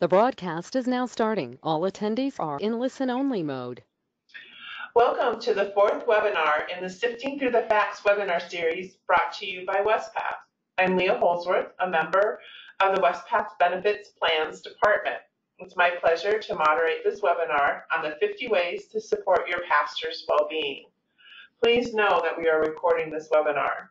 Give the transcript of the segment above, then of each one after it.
The broadcast is now starting. All attendees are in listen-only mode. Welcome to the fourth webinar in the Sifting Through the Facts webinar series brought to you by Wespath. I'm Leah Holsworth, a member of the Wespath Benefits Plans Department. It's my pleasure to moderate this webinar on the 50 ways to support your pastor's well-being. Please know that we are recording this webinar.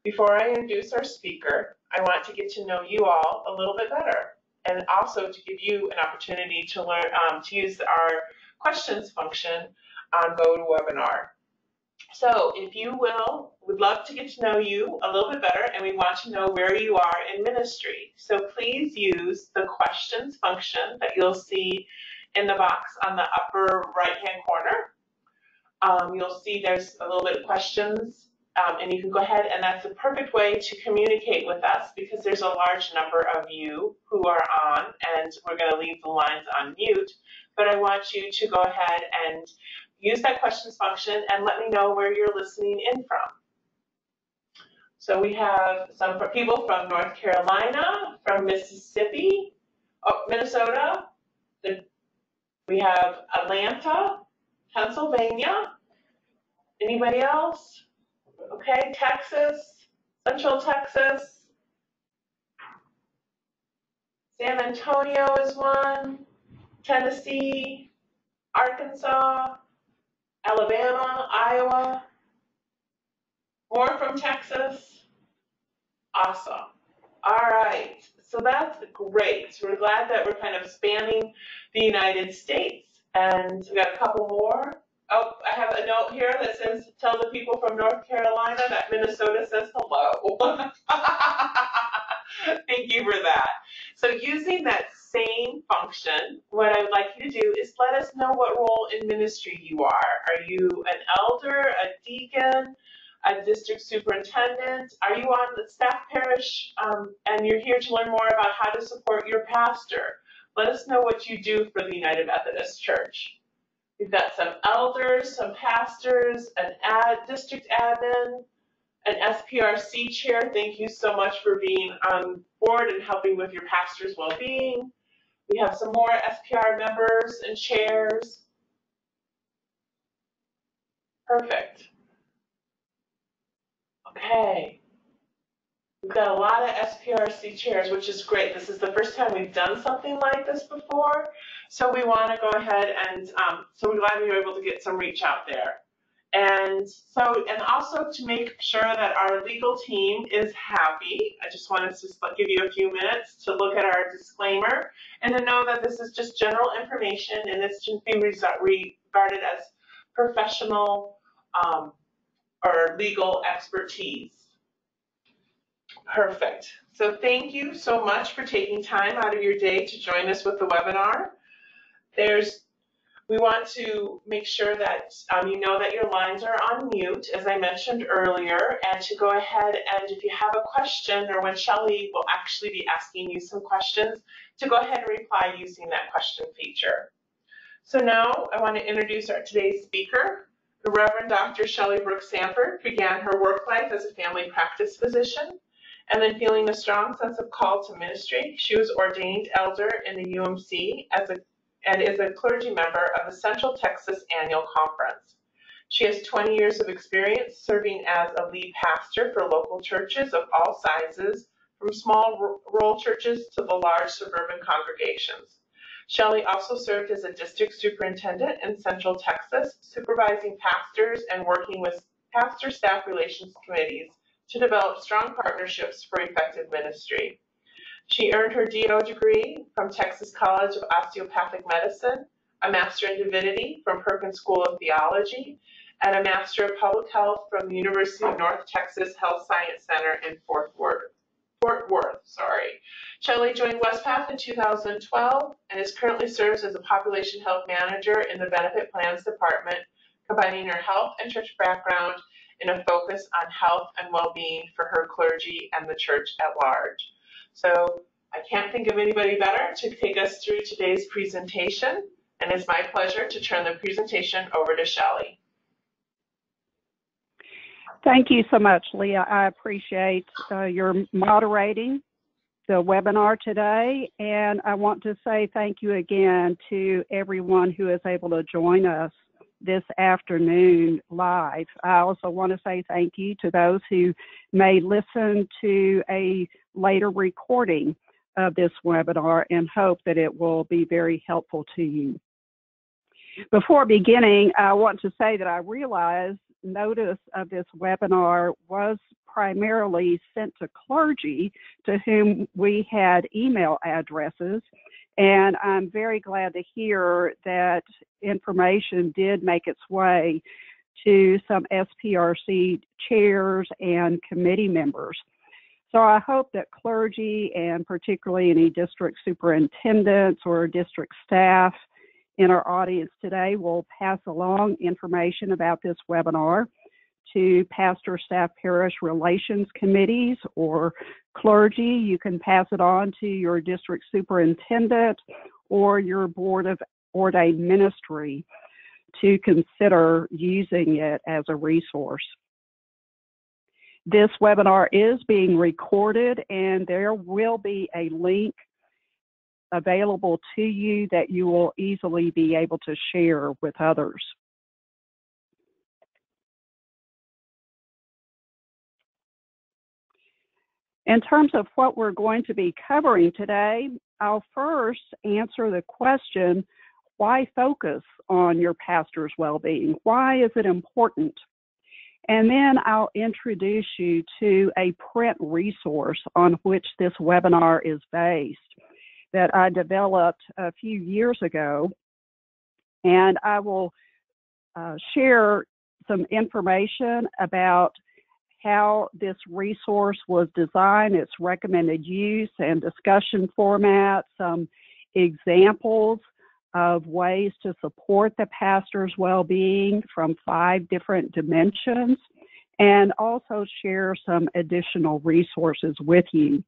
Before I introduce our speaker, I want to get to know you all a little bit better, and also to give you an opportunity to learn to use our questions function on GoToWebinar. So if you will, we'd love to get to know you a little bit better, and we want to know where you are in ministry. So please use the questions function that you'll see in the box on the upper right-hand corner. You'll see there's a little bit of questions. And you can go ahead, and that's a perfect way to communicate with us because there's a large number of you who are on, and we're going to leave the lines on mute. But I want you to go ahead and use that questions function and let me know where you're listening in from. So we have some people from North Carolina, from Mississippi, Minnesota. We have Atlanta, Pennsylvania. Anybody else? Okay, Texas, Central Texas, San Antonio is one, Tennessee, Arkansas, Alabama, Iowa, more from Texas. Awesome. All right, so that's great. So we're glad that we're kind of spanning the United States. And we got a couple more. Oh, I have a note here that says, tell the people from North Carolina that Minnesota says hello. Thank you for that. So using that same function, what I would like you to do is let us know what role in ministry you are. Are you an elder, a deacon, a district superintendent? Are you on the staff parish and you're here to learn more about how to support your pastor? Let us know what you do for the United Methodist Church. We've got some elders, some pastors, an district admin, an SPRC chair. Thank you so much for being on board and helping with your pastor's well-being. We have some more SPR members and chairs. Perfect. Okay. We've got a lot of SPRC chairs, which is great. This is the first time we've done something like this before. So we want to go ahead and, so we're glad we were able to get some reach out there. And also to make sure that our legal team is happy, I just wanted to give you a few minutes to look at our disclaimer and to know that this is just general information and this shouldn't be regarded as professional or legal expertise. Perfect. So thank you so much for taking time out of your day to join us with the webinar. We want to make sure that you know that your lines are on mute, as I mentioned earlier, and to go ahead and if you have a question or when Shelley will actually be asking you some questions, to go ahead and reply using that question feature. So now I want to introduce today's speaker. The Reverend Dr. Shelley Brooks Sanford began her work life as a family practice physician, and then feeling a strong sense of call to ministry, she was ordained elder in the UMC and is a clergy member of the Central Texas Annual Conference. She has 20 years of experience serving as a lead pastor for local churches of all sizes, from small rural churches to the large suburban congregations. Shelley also served as a district superintendent in Central Texas, supervising pastors and working with pastor-staff relations committees to develop strong partnerships for effective ministry. She earned her DO degree from Texas College of Osteopathic Medicine, a Master in Divinity from Perkins School of Theology, and a Master of Public Health from the University of North Texas Health Science Center in Fort Worth. Shelley joined Wespath in 2012 and currently serves as a Population Health Manager in the Benefit Plans Department, combining her health and church background in a focus on health and well-being for her clergy and the church at large. So I can't think of anybody better to take us through today's presentation, and it's my pleasure to turn the presentation over to Shelley. Thank you so much, Leah. I appreciate your moderating. the webinar today, and I want to say thank you again to everyone who is able to join us this afternoon live. I also want to say thank you to those who may listen to a later recording of this webinar and hope that it will be very helpful to you. Before beginning, I want to say that I realize notice of this webinar was primarily sent to clergy to whom we had email addresses, and I'm very glad to hear that information did make its way to some SPRC chairs and committee members. So I hope that clergy, and particularly any district superintendents or district staff in our audience today, will pass along information about this webinar to pastor staff parish relations committees or clergy. You can pass it on to your district superintendent or your board of ordained ministry to consider using it as a resource. This webinar is being recorded, and there will be a link available to you that you will easily be able to share with others. In terms of what we're going to be covering today, I'll first answer the question, why focus on your pastor's well-being? Why is it important? And then I'll introduce you to a print resource on which this webinar is based that I developed a few years ago. And I will share some information about how this resource was designed, its recommended use and discussion format, some examples of ways to support the pastor's well-being from 5 different dimensions, and also share some additional resources with you.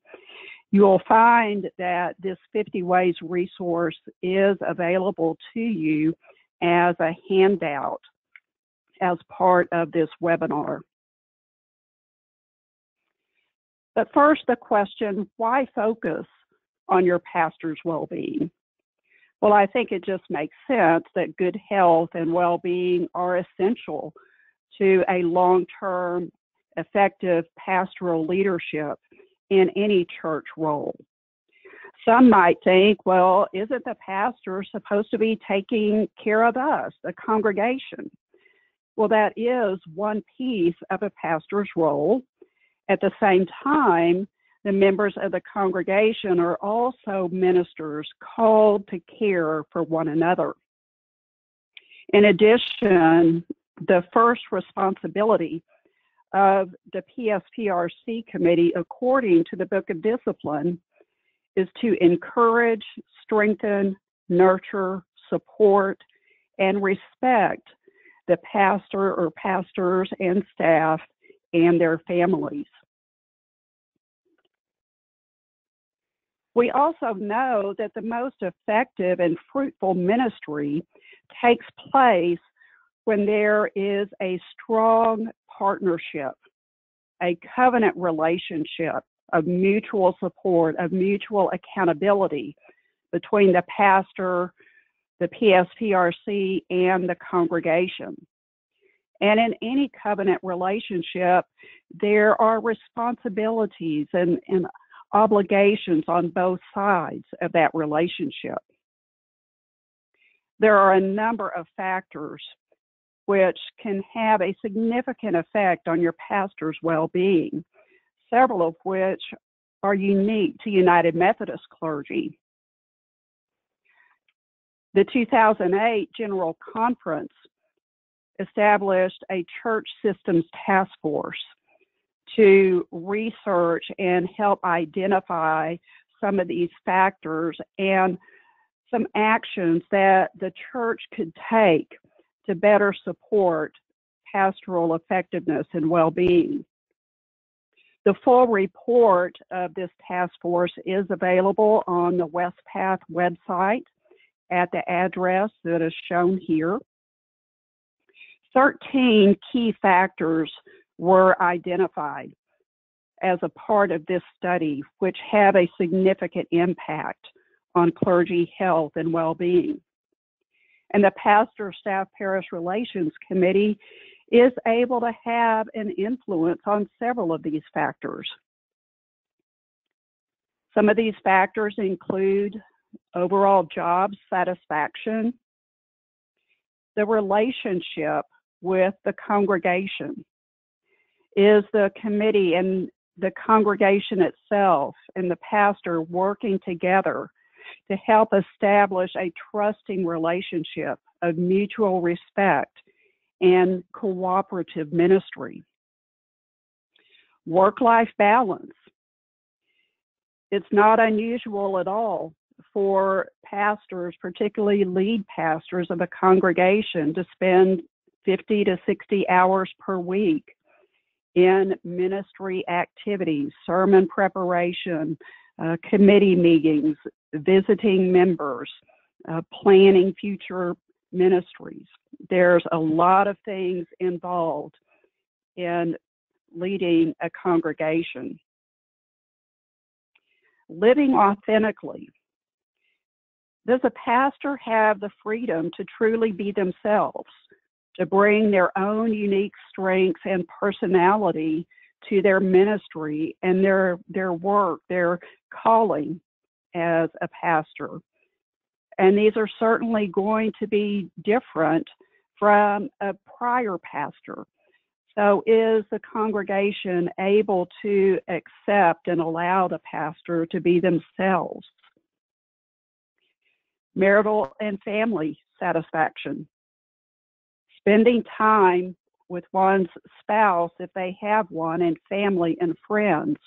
You will find that this 50 Ways resource is available to you as a handout as part of this webinar. But first, the question, why focus on your pastor's well-being? Well, I think it just makes sense that good health and well-being are essential to a long-term, effective pastoral leadership in any church role. Some might think, well, isn't the pastor supposed to be taking care of us, the congregation? Well, that is one piece of a pastor's role. At the same time, the members of the congregation are also ministers called to care for one another. In addition, the first responsibility of the PSPRC committee, according to the Book of Discipline, is to encourage, strengthen, nurture, support, and respect the pastor or pastors and staff and their families. We also know that the most effective and fruitful ministry takes place when there is a strong partnership, a covenant relationship of mutual support, of mutual accountability between the pastor, the PSPRC, and the congregation. And in any covenant relationship, there are responsibilities and obligations on both sides of that relationship. There are a number of factors which can have a significant effect on your pastor's well-being, several of which are unique to United Methodist clergy. The 2008 General Conference established a church systems task force to research and help identify some of these factors and some actions that the church could take to better support pastoral effectiveness and well-being. The full report of this task force is available on the Wespath website at the address that is shown here. 13 key factors were identified. as a part of this study, which have a significant impact on clergy health and well-being. And the Pastor Staff Parish Relations Committee is able to have an influence on several of these factors. Some of these factors include overall job satisfaction, the relationship with the congregation. Is the committee and the congregation itself and the pastor working together to help establish a trusting relationship of mutual respect and cooperative ministry? Work-life balance. It's not unusual at all for pastors, particularly lead pastors of a congregation, to spend 50 to 60 hours per week in ministry activities, sermon preparation, committee meetings, visiting members, planning future ministries. There's a lot of things involved in leading a congregation. Living authentically. Does a pastor have the freedom to truly be themselves, to bring their own unique strengths and personality to their ministry and their work, their calling as a pastor? And these are certainly going to be different from a prior pastor. So is the congregation able to accept and allow the pastor to be themselves? Marital and family satisfaction. Spending time with one's spouse, if they have one, and family and friends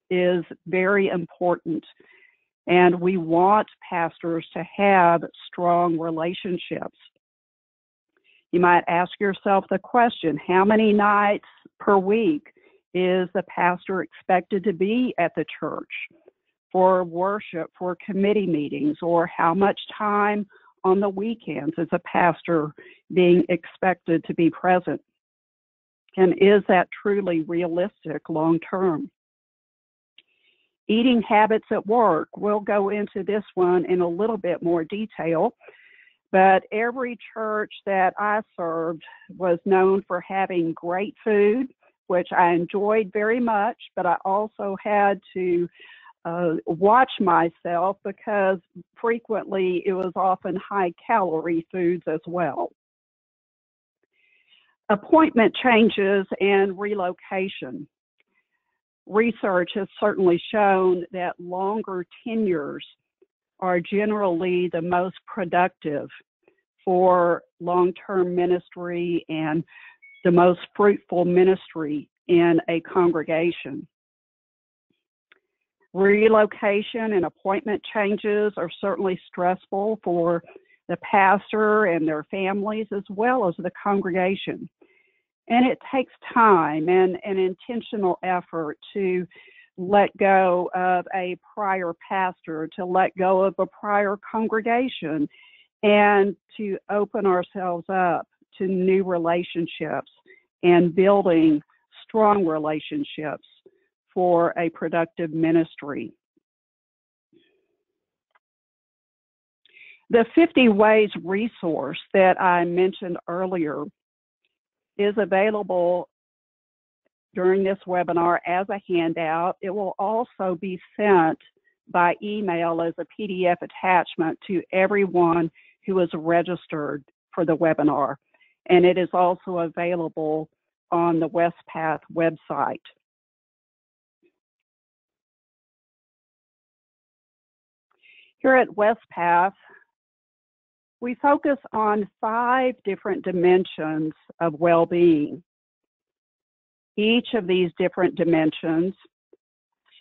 is very important. And we want pastors to have strong relationships. You might ask yourself the question, how many nights per week is the pastor expected to be at the church for worship, for committee meetings, or how much time on the weekends is a pastor being expected to be present? And is that truly realistic long term? Eating habits at work. We'll go into this one in a little bit more detail, but every church that I served was known for having great food, which I enjoyed very much, but I also had to watch myself because frequently it was often high-calorie foods as well. Appointment changes and relocation. Research has certainly shown that longer tenures are generally the most productive for long-term ministry and the most fruitful ministry in a congregation. Relocation and appointment changes are certainly stressful for the pastor and their families as well as the congregation. And it takes time and an intentional effort to let go of a prior pastor, to let go of a prior congregation, and to open ourselves up to new relationships and building strong relationships for a productive ministry. The 50 Ways resource that I mentioned earlier is available during this webinar as a handout. It will also be sent by email as a PDF attachment to everyone who is registered for the webinar. And it is also available on the Wespath website. Here at Wespath, we focus on 5 different dimensions of well-being. Each of these different dimensions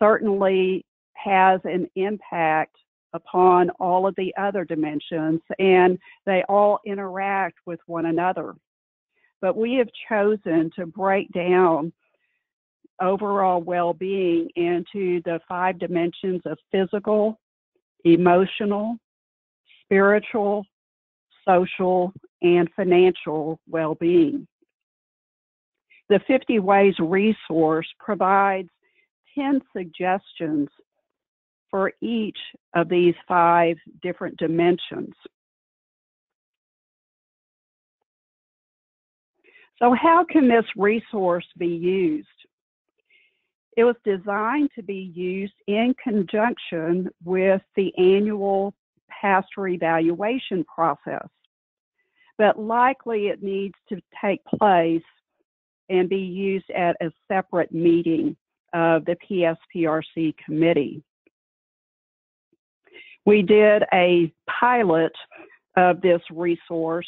certainly has an impact upon all of the other dimensions, and they all interact with one another. But we have chosen to break down overall well-being into the 5 dimensions of physical, emotional, spiritual, social, and financial well-being. The 50 Ways resource provides 10 suggestions for each of these 5 different dimensions. So how can this resource be used? It was designed to be used in conjunction with the annual pastor evaluation process, but likely it needs to take place and be used at a separate meeting of the PSPRC committee. We did a pilot of this resource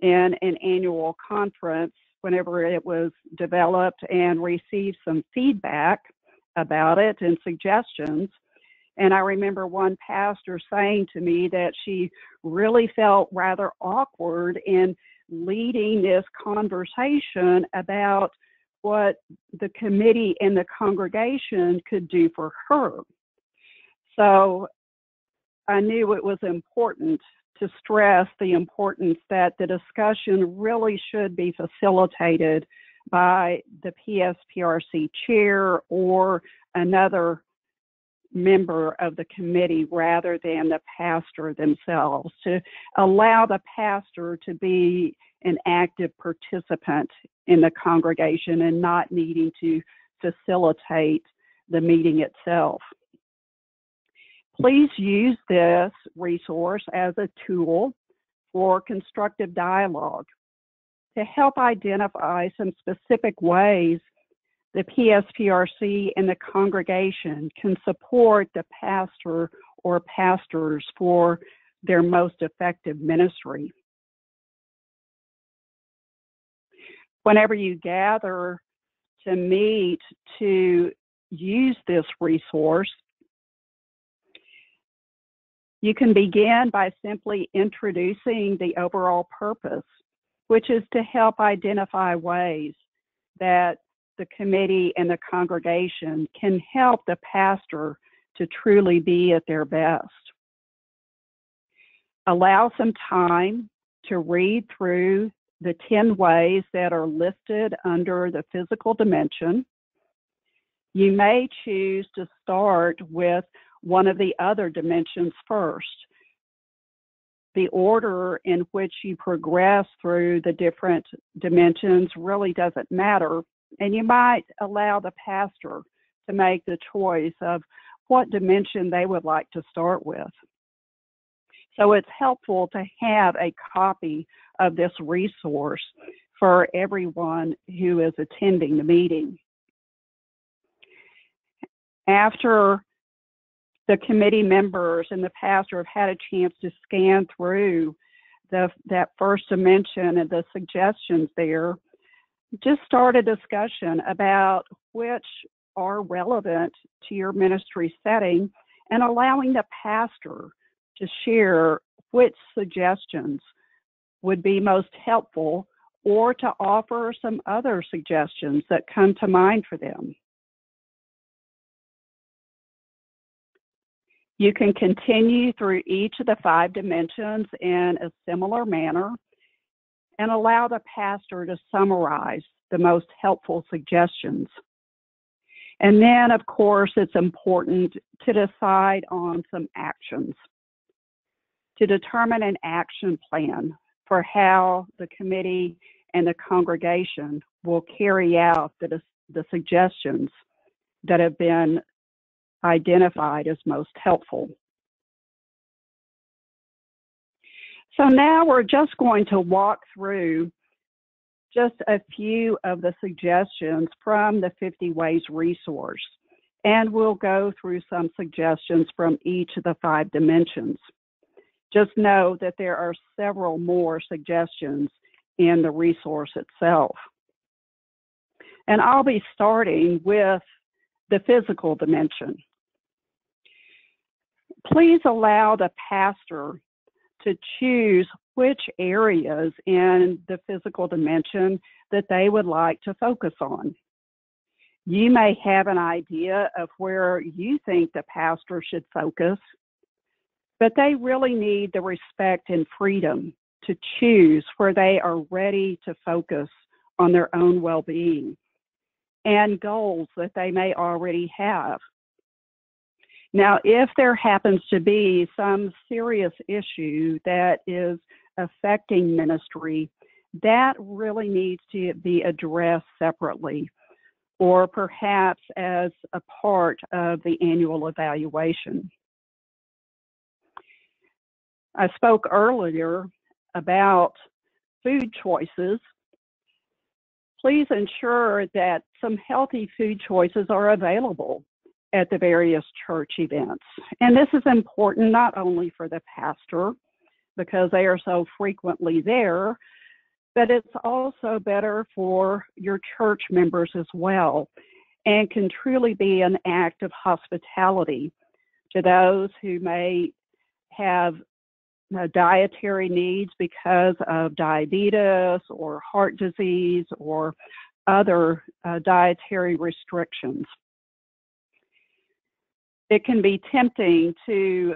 in an annual conference whenever it was developed and received some feedback about it and suggestions. And I remember one pastor saying to me that she really felt rather awkward in leading this conversation about what the committee and the congregation could do for her. So I knew it was important to stress the importance that the discussion really should be facilitated by the PSPRC chair or another member of the committee rather than the pastor themselves, to allow the pastor to be an active participant in the congregation and not needing to facilitate the meeting itself. Please use this resource as a tool for constructive dialogue to help identify some specific ways the PSPRC and the congregation can support the pastor or pastors for their most effective ministry. Whenever you gather to meet to use this resource, you can begin by simply introducing the overall purpose, which is to help identify ways that the committee and the congregation can help the pastor to truly be at their best. Allow some time to read through the 10 ways that are listed under the physical dimension. You may choose to start with one of the other dimensions first. The order in which you progress through the different dimensions really doesn't matter, and you might allow the pastor to make the choice of what dimension they would like to start with. So it's helpful to have a copy of this resource for everyone who is attending the meeting. After the committee members and the pastor have had a chance to scan through that first dimension and the suggestions there, just start a discussion about which are relevant to your ministry setting and allowing the pastor to share which suggestions would be most helpful or to offer some other suggestions that come to mind for them. You can continue through each of the 5 dimensions in a similar manner and allow the pastor to summarize the most helpful suggestions. And then, of course, it's important to decide on some actions, to determine an action plan for how the committee and the congregation will carry out the suggestions that have been identified as most helpful. So now we're just going to walk through just a few of the suggestions from the 50 Ways resource, and we'll go through some suggestions from each of the 5 dimensions. Just know that there are several more suggestions in the resource itself. And I'll be starting with the physical dimension. Please allow the pastor to choose which areas in the physical dimension that they would like to focus on. You may have an idea of where you think the pastor should focus, but they really need the respect and freedom to choose where they are ready to focus on their own well-being. and goals that they may already have. Now, if there happens to be some serious issue that is affecting ministry, that really needs to be addressed separately, or perhaps as a part of the annual evaluation. I spoke earlier about food choices. Please ensure that some healthy food choices are available at the various church events. And this is important not only for the pastor, because they are so frequently there, but it's also better for your church members as well, and can truly be an act of hospitality to those who may have dietary needs because of diabetes or heart disease or other dietary restrictions. It can be tempting to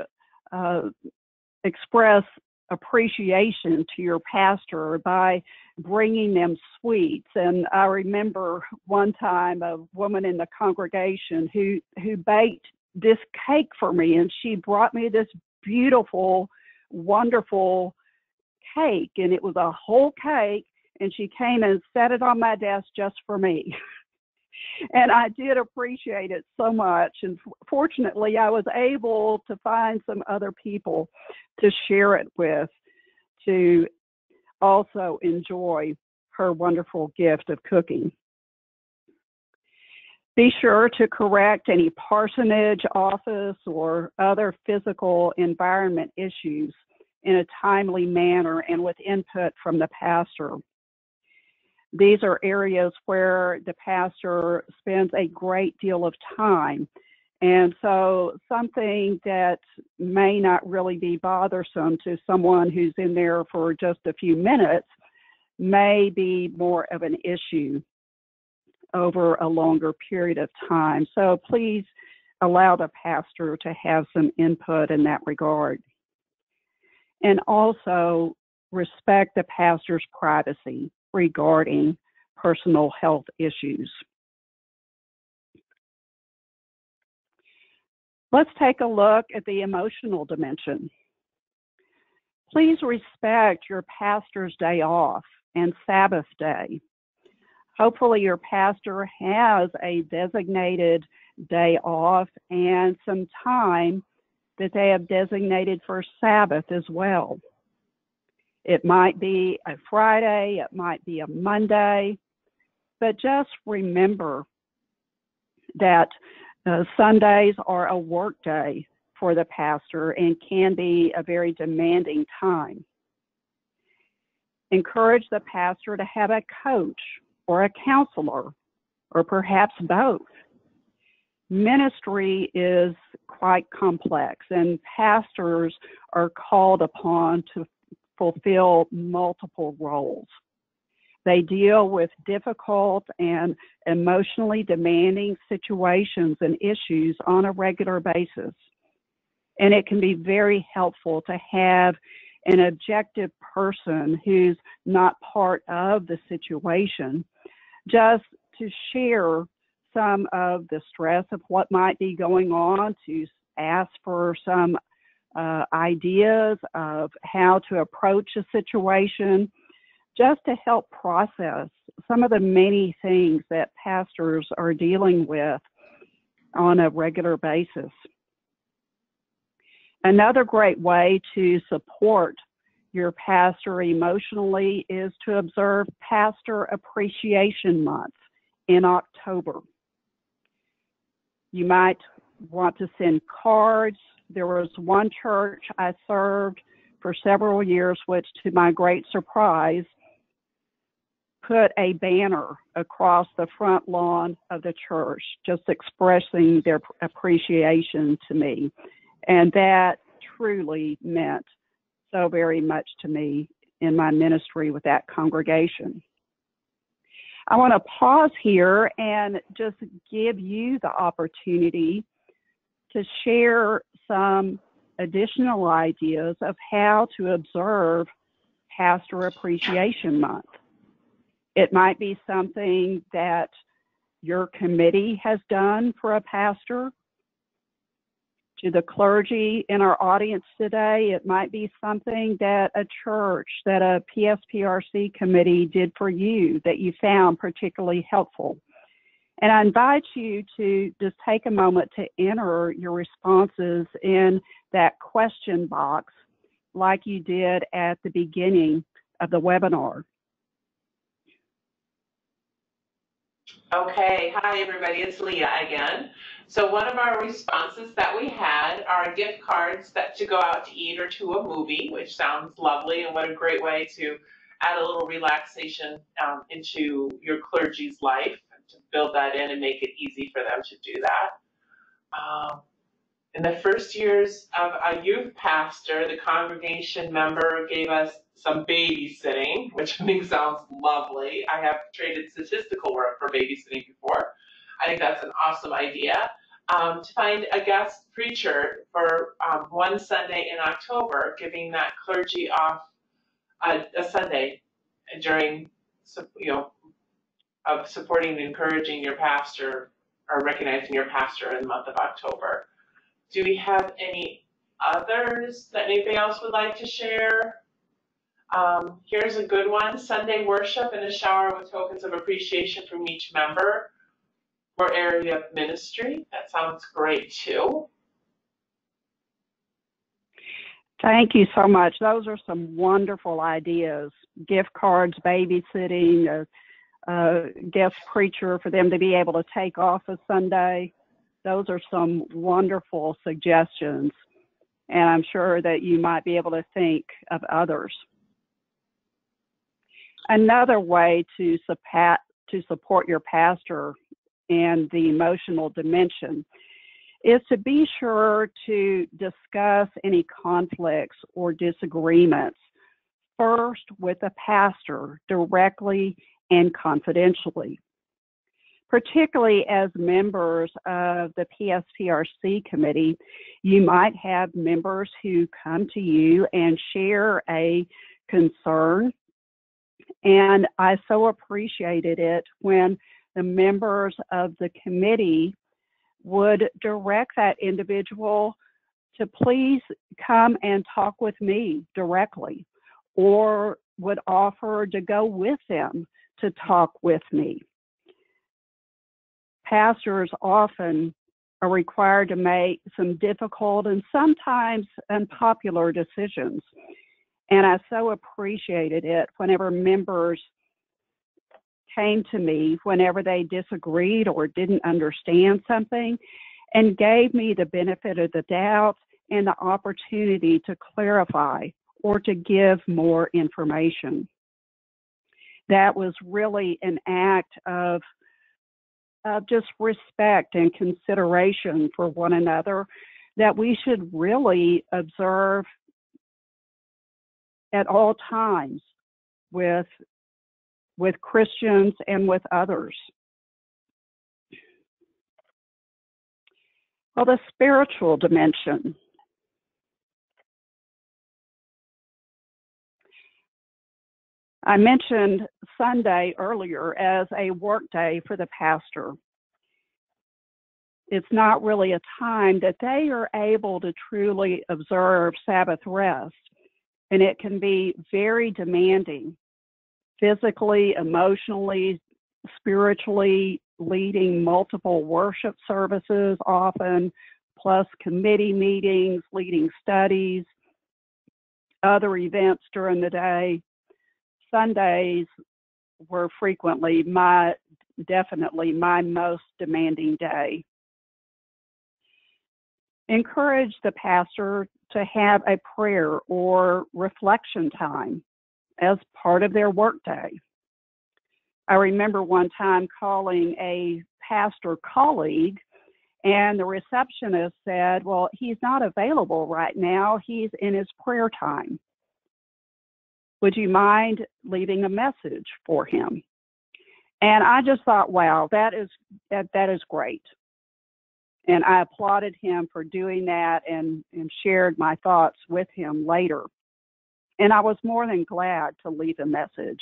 express appreciation to your pastor by bringing them sweets. And I remember one time a woman in the congregation who baked this cake for me, and she brought me this beautiful, wonderful cake, and it was a whole cake, and she came and set it on my desk just for me. And I did appreciate it so much. And fortunately, I was able to find some other people to share it with, to also enjoy her wonderful gift of cooking. Be sure to correct any parsonage, office, or other physical environment issues in a timely manner and with input from the pastor. These are areas where the pastor spends a great deal of time. And so something that may not really be bothersome to someone who's in there for just a few minutes may be more of an issue over a longer period of time. So please allow the pastor to have some input in that regard. And also respect the pastor's privacy regarding personal health issues. Let's take a look at the emotional dimension. Please respect your pastor's day off and Sabbath day. Hopefully your pastor has a designated day off and some time that they have designated for Sabbath as well. It might be a Friday, it might be a Monday, but just remember that Sundays are a work day for the pastor and can be a very demanding time. Encourage the pastor to have a coach or a counselor, or perhaps both. Ministry is quite complex, and pastors are called upon to fulfill multiple roles. They deal with difficult and emotionally demanding situations and issues on a regular basis. And it can be very helpful to have an objective person who's not part of the situation, just to share some of the stress of what might be going on, to ask for some ideas of how to approach a situation, just to help process some of the many things that pastors are dealing with on a regular basis. Another great way to support your pastor emotionally is to observe Pastor Appreciation Month in October. You might want to send cards. There was one church I served for several years, which to my great surprise, put a banner across the front lawn of the church, just expressing their appreciation to me. And that truly meant so very much to me in my ministry with that congregation. I want to pause here and just give you the opportunity to share some additional ideas of how to observe Pastor Appreciation Month. It might be something that your committee has done for a pastor. To the clergy in our audience today, it might be something that a church, that a PSPRC committee did for you that you found particularly helpful. And I invite you to just take a moment to enter your responses in that question box like you did at the beginning of the webinar. Okay, hi everybody, it's Leah again. So one of our responses that we had are gift cards to go out to eat or to a movie, which sounds lovely, and what a great way to add a little relaxation into your clergy's life, to build that in and make it easy for them to do that. In the first years of a youth pastor, the congregation member gave us some babysitting, which I think sounds lovely. I have traded statistical work for babysitting before. I think that's an awesome idea. To find a guest preacher for one Sunday in October, giving that clergy off a Sunday during, of supporting and encouraging your pastor or recognizing your pastor in the month of October. Do we have any others that anybody else would like to share? Here's a good one: Sunday worship and a shower with tokens of appreciation from each member or area of ministry. That sounds great too. Thank you so much. Those are some wonderful ideas. Gift cards, babysitting, a guest preacher for them to be able to take off a Sunday. Those are some wonderful suggestions, and I'm sure that you might be able to think of others. Another way to support your pastor and the emotional dimension is to be sure to discuss any conflicts or disagreements first with the pastor directly and confidentially. Particularly as members of the PSPRC committee, you might have members who come to you and share a concern. And I so appreciated it when the members of the committee would direct that individual to please come and talk with me directly, or would offer to go with them to talk with me. Pastors often are required to make some difficult and sometimes unpopular decisions. And I so appreciated it whenever members came to me, whenever they disagreed or didn't understand something, and gave me the benefit of the doubt and the opportunity to clarify or to give more information. That was really an act of just respect and consideration for one another that we should really observe at all times with Christians and with others. Well, the spiritual dimension. I mentioned Sunday earlier as a work day for the pastor. It's not really a time that they are able to truly observe Sabbath rest, and it can be very demanding, physically, emotionally, spiritually, leading multiple worship services often, plus committee meetings, leading studies, other events during the day. Sundays were frequently definitely my most demanding day. Encourage the pastor to have a prayer or reflection time as part of their workday. I remember one time calling a pastor colleague, and the receptionist said, well, he's not available right now. He's in his prayer time. Would you mind leaving a message for him? And I just thought, wow, that is great. And I applauded him for doing that and shared my thoughts with him later. And I was more than glad to leave a message.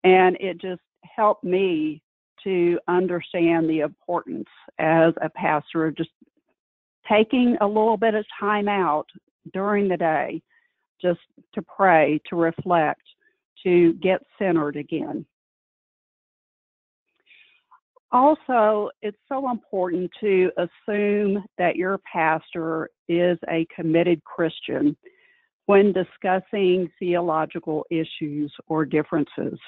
And it just helped me to understand the importance as a pastor of just taking a little bit of time out during the day just to pray, to reflect, to get centered again. Also, it's so important to assume that your pastor is a committed Christian when discussing theological issues or differences.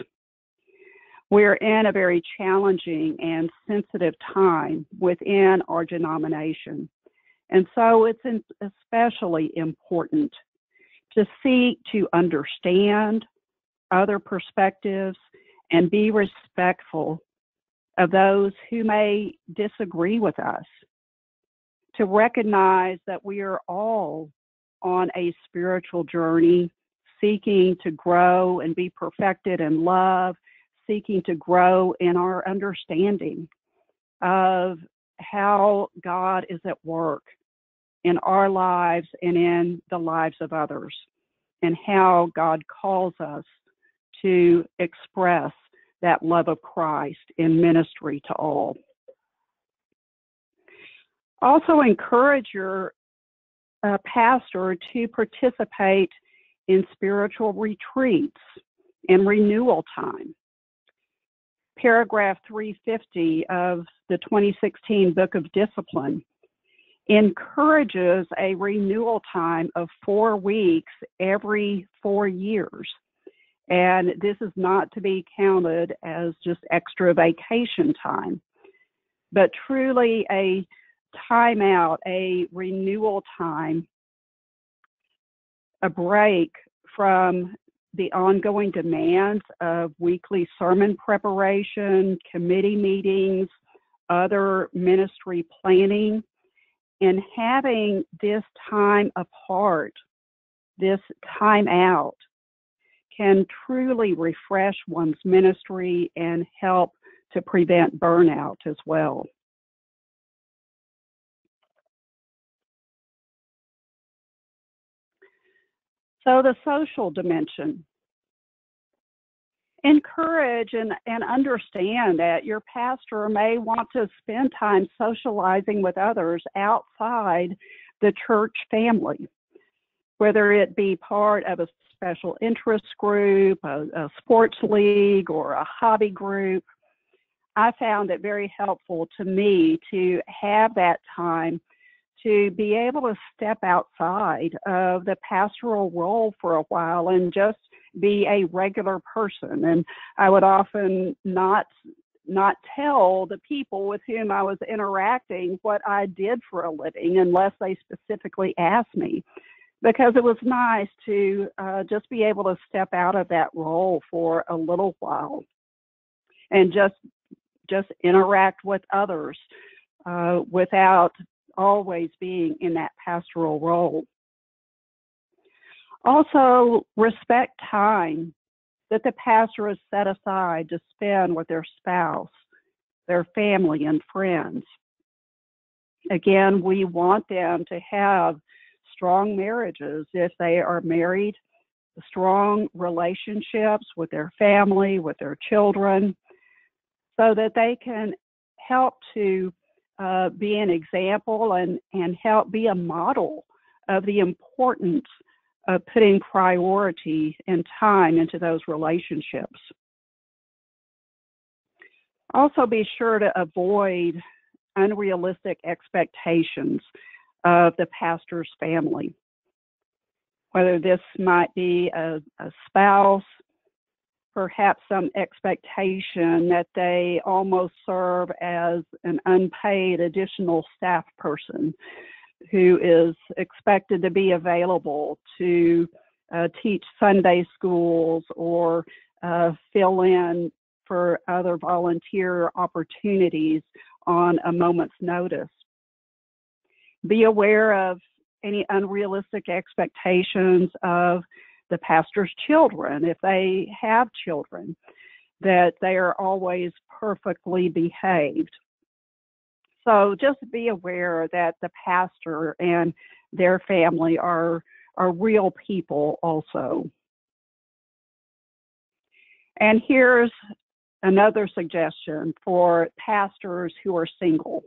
We're in a very challenging and sensitive time within our denomination, and so it's especially important to seek to understand other perspectives and be respectful of those who may disagree with us, to recognize that we are all on a spiritual journey, seeking to grow and be perfected in love, seeking to grow in our understanding of how God is at work in our lives and in the lives of others, and how God calls us to express that love of Christ in ministry to all. Also encourage your pastor to participate in spiritual retreats and renewal time. Paragraph 350 of the 2016 Book of Discipline encourages a renewal time of 4 weeks every 4 years. And this is not to be counted as just extra vacation time, but truly a time out, a renewal time, a break from the ongoing demands of weekly sermon preparation, committee meetings, other ministry planning, and having this time apart, this time out, can truly refresh one's ministry and help to prevent burnout as well. So the social dimension. Encourage and understand that your pastor may want to spend time socializing with others outside the church family, whether it be part of a special interest group, a sports league, or a hobby group. I found it very helpful to me to have that time to be able to step outside of the pastoral role for a while and just be a regular person. And I would often not tell the people with whom I was interacting what I did for a living unless they specifically asked me, because it was nice to just be able to step out of that role for a little while and just interact with others without always being in that pastoral role. Also, respect time that the pastor has set aside to spend with their spouse, their family, and friends. Again, we want them to have strong marriages if they are married, strong relationships with their family, with their children, so that they can help to be an example and help be a model of the importance of putting priority and time into those relationships. Also, be sure to avoid unrealistic expectations of the pastor's family, whether this might be a spouse, perhaps some expectation that they almost serve as an unpaid additional staff person who is expected to be available to teach Sunday schools or fill in for other volunteer opportunities on a moment's notice. Be aware of any unrealistic expectations of the pastor's children, if they have children, that they are always perfectly behaved. So just be aware that the pastor and their family are real people also. And here's another suggestion for pastors who are single,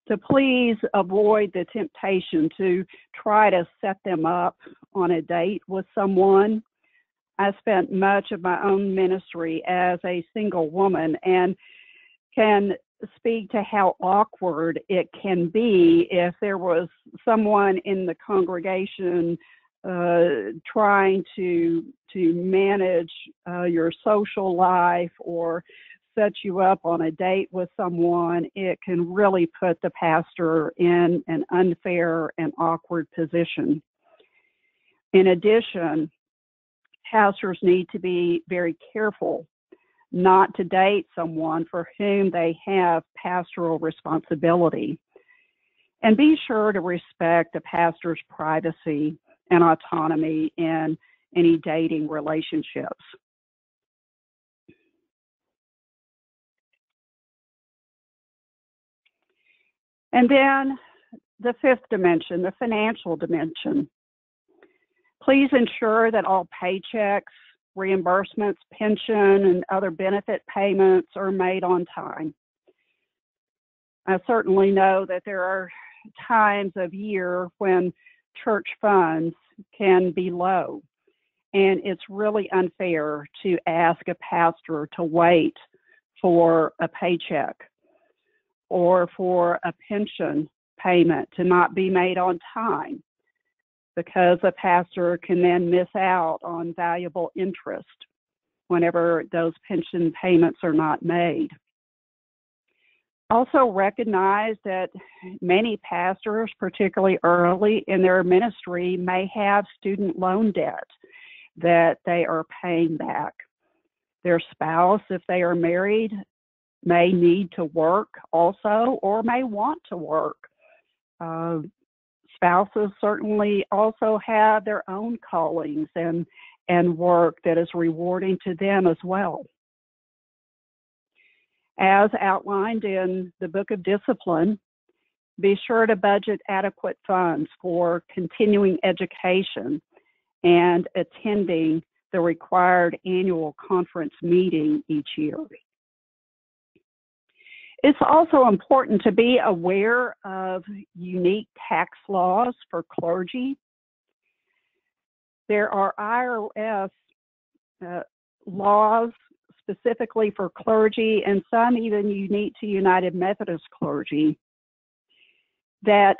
to please avoid the temptation to try to set them up on a date with someone. I spent much of my own ministry as a single woman and can speak to how awkward it can be if there was someone in the congregation trying to manage your social life or set you up on a date with someone. It can really put the pastor in an unfair and awkward position. In addition, pastors need to be very careful not to date someone for whom they have pastoral responsibility. And be sure to respect the pastor's privacy and autonomy in any dating relationships. And then the fifth dimension, the financial dimension. Please ensure that all paychecks, reimbursements, pension, and other benefit payments are made on time. I certainly know that there are times of year when church funds can be low, and it's really unfair to ask a pastor to wait for a paycheck or for a pension payment to not be made on time, because a pastor can then miss out on valuable interest whenever those pension payments are not made. Also recognize that many pastors, particularly early in their ministry, may have student loan debt that they are paying back. Their spouse, if they are married, may need to work also or may want to work. Spouses certainly also have their own callings and work that is rewarding to them as well. As outlined in the Book of Discipline, be sure to budget adequate funds for continuing education and attending the required annual conference meeting each year. It's also important to be aware of unique tax laws for clergy. There are IRS laws specifically for clergy, and some even unique to United Methodist clergy, that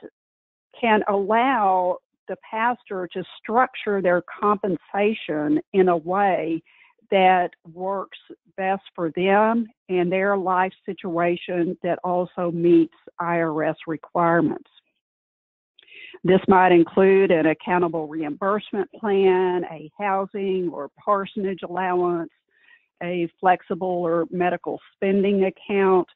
can allow the pastor to structure their compensation in a way that works best for them and their life situation, that also meets IRS requirements. This might include an accountable reimbursement plan, a housing or parsonage allowance, a flexible or medical spending account.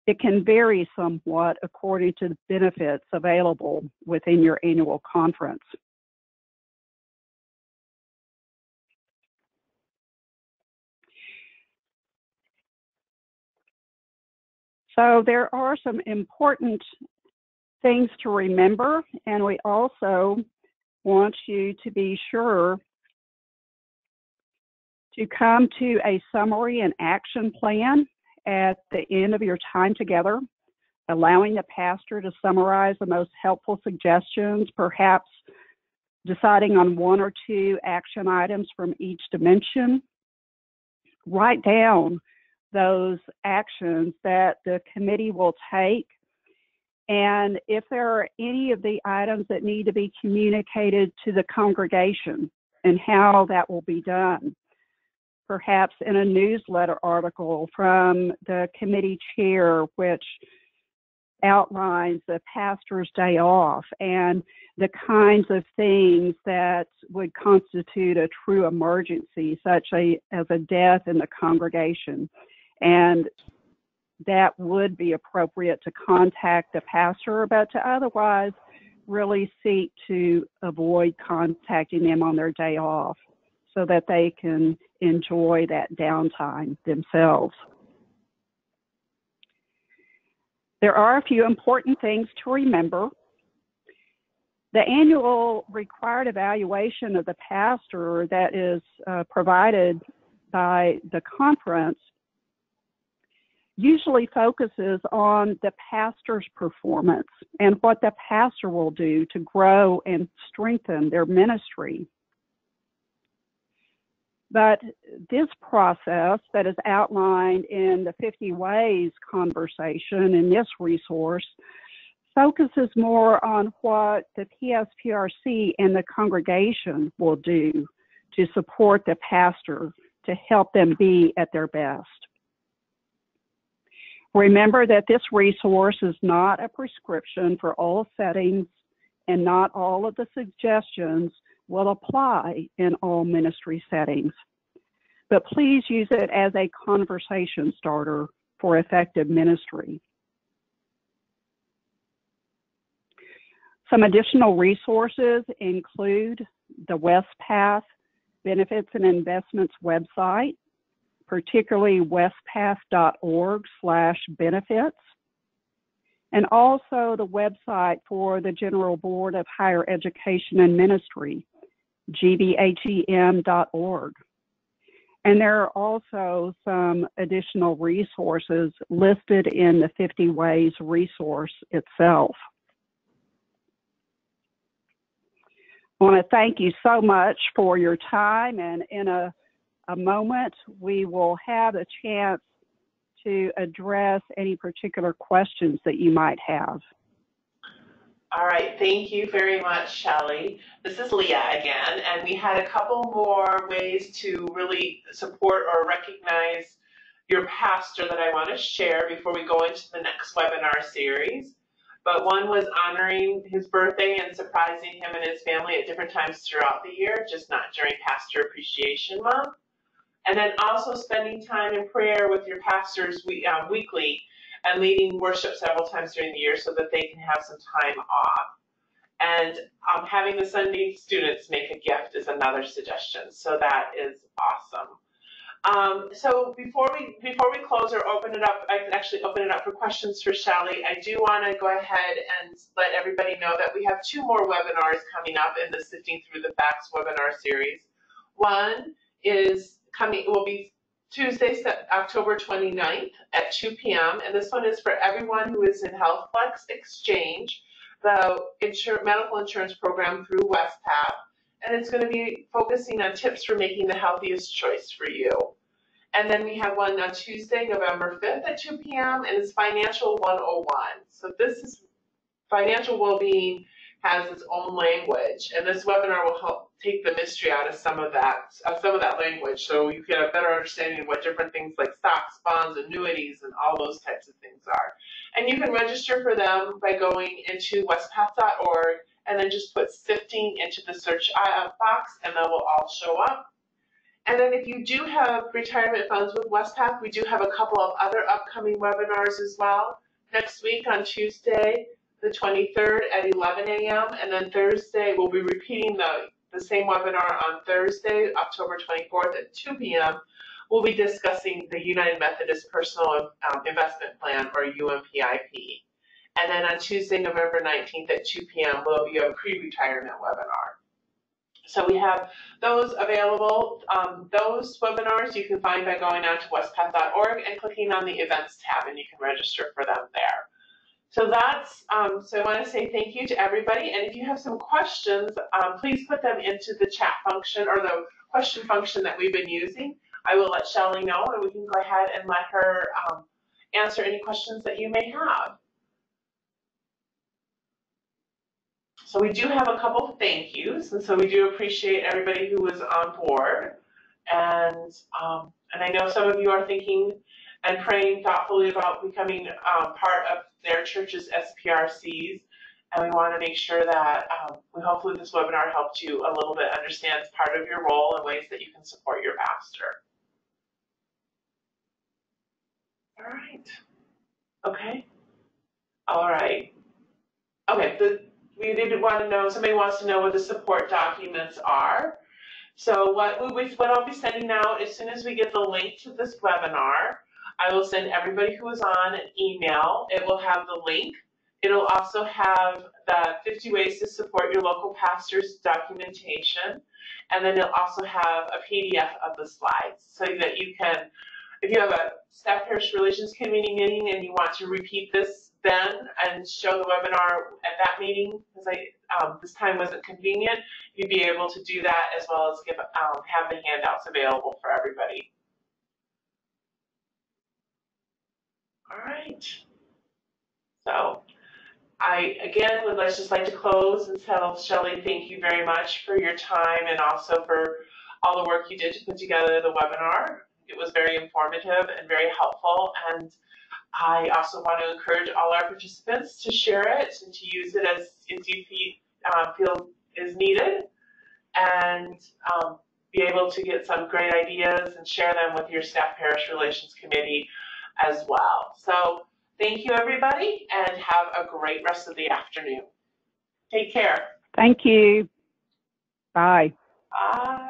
It can vary somewhat according to the benefits available within your annual conference. So there are some important things to remember, and we also want you to be sure to come to a summary and action plan at the end of your time together, allowing the pastor to summarize the most helpful suggestions, perhaps deciding on one or two action items from each dimension. Write down those actions that the committee will take, and if there are any of the items that need to be communicated to the congregation and how that will be done, perhaps in a newsletter article from the committee chair, which outlines the pastor's day off and the kinds of things that would constitute a true emergency, such as a death in the congregation. And that would be appropriate to contact the pastor, but to otherwise really seek to avoid contacting them on their day off so that they can enjoy that downtime themselves. There are a few important things to remember. The annual required evaluation of the pastor that is provided by the conference usually focuses on the pastor's performance and what the pastor will do to grow and strengthen their ministry. But this process that is outlined in the 50 Ways conversation in this resource focuses more on what the PSPRC and the congregation will do to support the pastor to help them be at their best. Remember that this resource is not a prescription for all settings, and not all of the suggestions will apply in all ministry settings. But please use it as a conversation starter for effective ministry. Some additional resources include the Wespath Benefits and Investments website, particularly wespath.org/benefits, and also the website for the General Board of Higher Education and Ministry, gbhem.org. And there are also some additional resources listed in the 50 Ways resource itself. I want to thank you so much for your time, and in a moment we will have a chance to address any particular questions that you might have. All right, thank you very much, Shelley. This is Leah again, and we had a couple more ways to really support or recognize your pastor that I want to share before we go into the next webinar series. But one was honoring his birthday and surprising him and his family at different times throughout the year, just not during Pastor Appreciation Month. And then also spending time in prayer with your pastors weekly and leading worship several times during the year so that they can have some time off. And having the Sunday students make a gift is another suggestion. So that is awesome. So before we close or open it up, I can actually open it up for questions for Shelley. I do want to go ahead and let everybody know that we have 2 more webinars coming up in the Sifting Through the Facts webinar series. One will be Tuesday, October 29th at 2 p.m. And this one is for everyone who is in HealthFlex Exchange, the medical insurance program through Wespath. And it's going to be focusing on tips for making the healthiest choice for you. And then we have one on Tuesday, November 5th at 2 p.m. and it's Financial 101. So this is financial well-being has its own language, and this webinar will help take the mystery out of some of that language, so you get a better understanding of what different things like stocks, bonds, annuities, and all those types of things are. And you can register for them by going into wespath.org and then just put Sifting into the search box, and they will all show up. And then if you do have retirement funds with Wespath, we do have a couple of other upcoming webinars as well. Next week on Tuesday, the 23rd at 11 a.m. and then Thursday, we'll be repeating the same webinar on Thursday, October 24th at 2 p.m. We'll be discussing the United Methodist Personal Investment Plan, or UMPIP. And then on Tuesday, November 19th at 2 p.m. will be a pre-retirement webinar. So we have those available. Those webinars you can find by going on to wespath.org and clicking on the events tab, and you can register for them there. So that's, so I want to say thank you to everybody. And if you have some questions, please put them into the chat function or the question function that we've been using. I will let Shelley know, and we can go ahead and let her answer any questions that you may have. So we do have a couple of thank yous, and so we do appreciate everybody who was on board. And I know some of you are thinking and praying thoughtfully about becoming part of their church's SPRCs, and we want to make sure that hopefully this webinar helped you a little bit understand part of your role and ways that you can support your pastor. All right. Okay. All right. Okay. We did want to know, somebody wants to know what the support documents are. So what I'll be sending out as soon as we get the link to this webinar, I will send everybody who is on an email. It will have the link. It'll also have the 50 ways to support your local pastor's documentation. And then it'll also have a PDF of the slides so that you can If you have a staff parish relations committee meeting and you want to repeat this then and show the webinar at that meeting, because this time wasn't convenient, you'd be able to do that as well as have the handouts available for everybody. All right. So I, again, would just like to close and tell Shelley, thank you very much for your time and also for all the work you did to put together the webinar. It was very informative and very helpful, and I also want to encourage all our participants to share it and to use it as you feel is needed, and be able to get some great ideas and share them with your staff parish relations committee as well. So thank you, everybody, and have a great rest of the afternoon. Take care. Thank you. Bye. Bye.